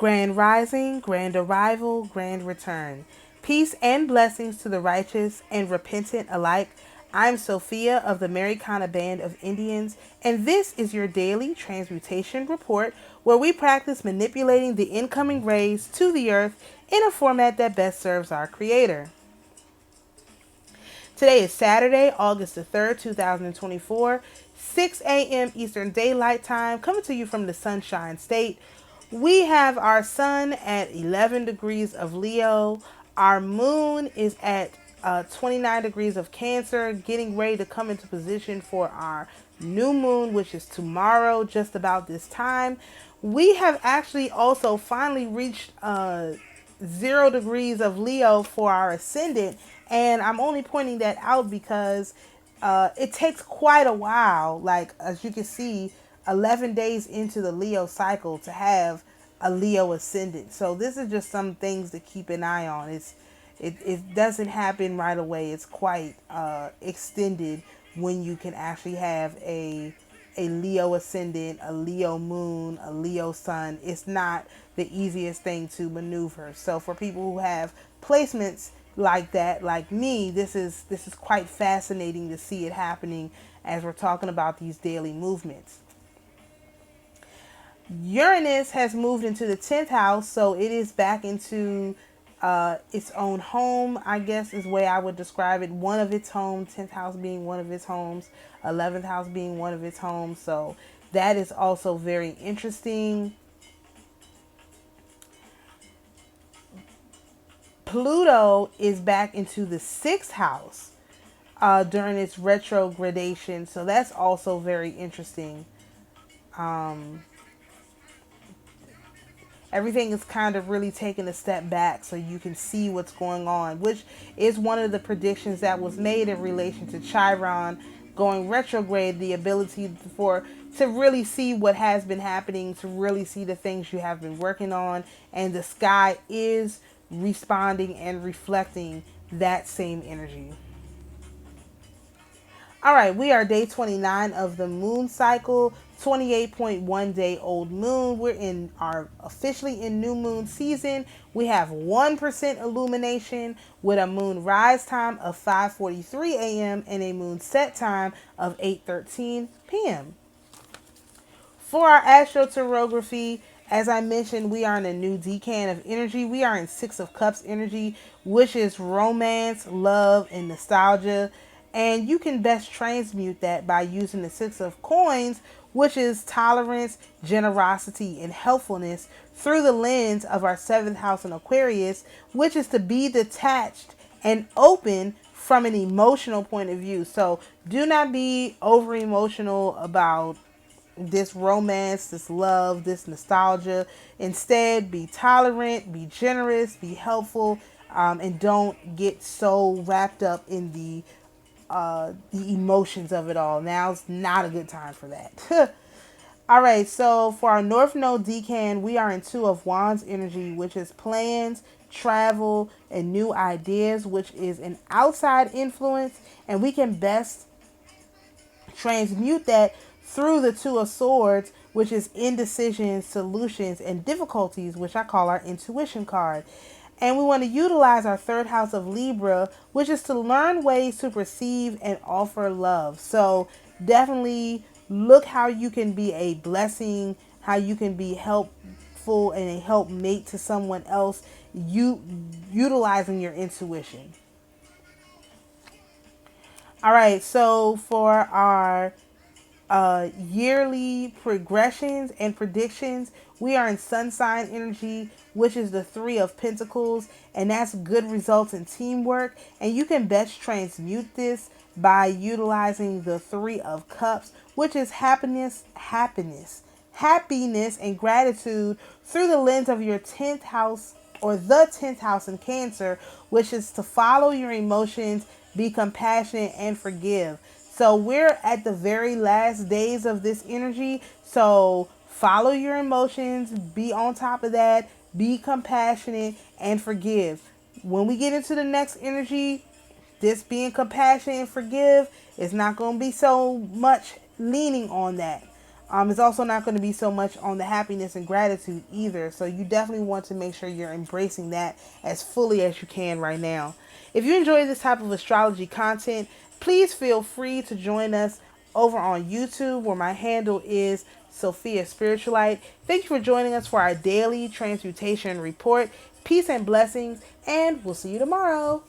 Grand rising, grand arrival, grand return. Peace and blessings to the righteous and repentant alike. I'm Sophia of the AmaruKhan Band of Indians, and this is your daily transmutation report where we practice manipulating the incoming rays to the earth in a format that best serves our Creator. Today is Saturday, August the 3rd, 2024, 6 a.m. Eastern Daylight Time, coming to you from the Sunshine State. We have our sun at 11 degrees of Leo. Our moon is at 29 degrees of Cancer, getting ready to come into position for our new moon, which is tomorrow, just about this time. We have actually also finally reached 0 degrees of Leo for our ascendant, and I'm only pointing that out because it takes quite a while, like as you can see, 11 days into the Leo cycle to have a Leo ascendant. So this is just some things to keep an eye on. It doesn't happen right away. It's quite extended when you can actually have a Leo ascendant, a Leo moon, a Leo sun. It's not the easiest thing to maneuver. So for people who have placements like that, like me, this is quite fascinating to see it happening as we're talking about these daily movements. Uranus has moved into the 10th house, so it is back into its own home, I guess is the way I would describe it. One of its homes, 10th house being one of its homes, 11th house being one of its homes. So that is also very interesting. Pluto is back into the 6th house during its retrogradation. So that's also very interesting. Everything is kind of really taking a step back so you can see what's going on, which is one of the predictions that was made in relation to Chiron going retrograde, the ability to really see what has been happening, to really see the things you have been working on, and the sky is responding and reflecting that same energy. All right, we are day 29 of the moon cycle, 28.1 day old moon. We're officially in new moon season. We have 1% illumination with a moon rise time of 5:43 a.m. and a moon set time of 8:13 p.m. For our astroterography, as I mentioned, we are in a new decan of energy. We are in 6 of Cups energy, which is romance, love, and nostalgia. And you can best transmute that by using the 6 of Coins, which is tolerance, generosity, and helpfulness, through the lens of our 7th house in Aquarius, which is to be detached and open from an emotional point of view. So do not be over emotional about this romance, this love, this nostalgia. Instead, be tolerant, be generous, be helpful, and don't get so wrapped up in the emotions of it all. Now's not a good time for that. All right, so for our North Node decan, we are in 2 of Wands energy, which is plans, travel, and new ideas, which is an outside influence, and we can best transmute that through the 2 of Swords, which is indecision, solutions, and difficulties, which I call our intuition card. And we want to utilize our 3rd house of Libra, which is to learn ways to perceive and offer love. So definitely look how you can be a blessing, how you can be helpful and a helpmate to someone else, utilizing your intuition. All right, so for our yearly progressions and predictions, we are in sun sign energy, which is the 3 of Pentacles, and that's good results in teamwork. And you can best transmute this by utilizing the 3 of Cups, which is happiness, and gratitude, through the lens of your 10th house, or the 10th house in Cancer, which is to follow your emotions, be compassionate, and forgive. So we're at the very last days of this energy. So follow your emotions, be on top of that, be compassionate, and forgive. When we get into the next energy, this being compassionate and forgive is not going to be so much leaning on that. It's also not going to be so much on the happiness and gratitude either. So you definitely want to make sure you're embracing that as fully as you can right now. If you enjoy this type of astrology content, please feel free to join us over on YouTube, where my handle is Sophia Spiritualite. Thank you for joining us for our daily transmutation report. Peace and blessings, and we'll see you tomorrow.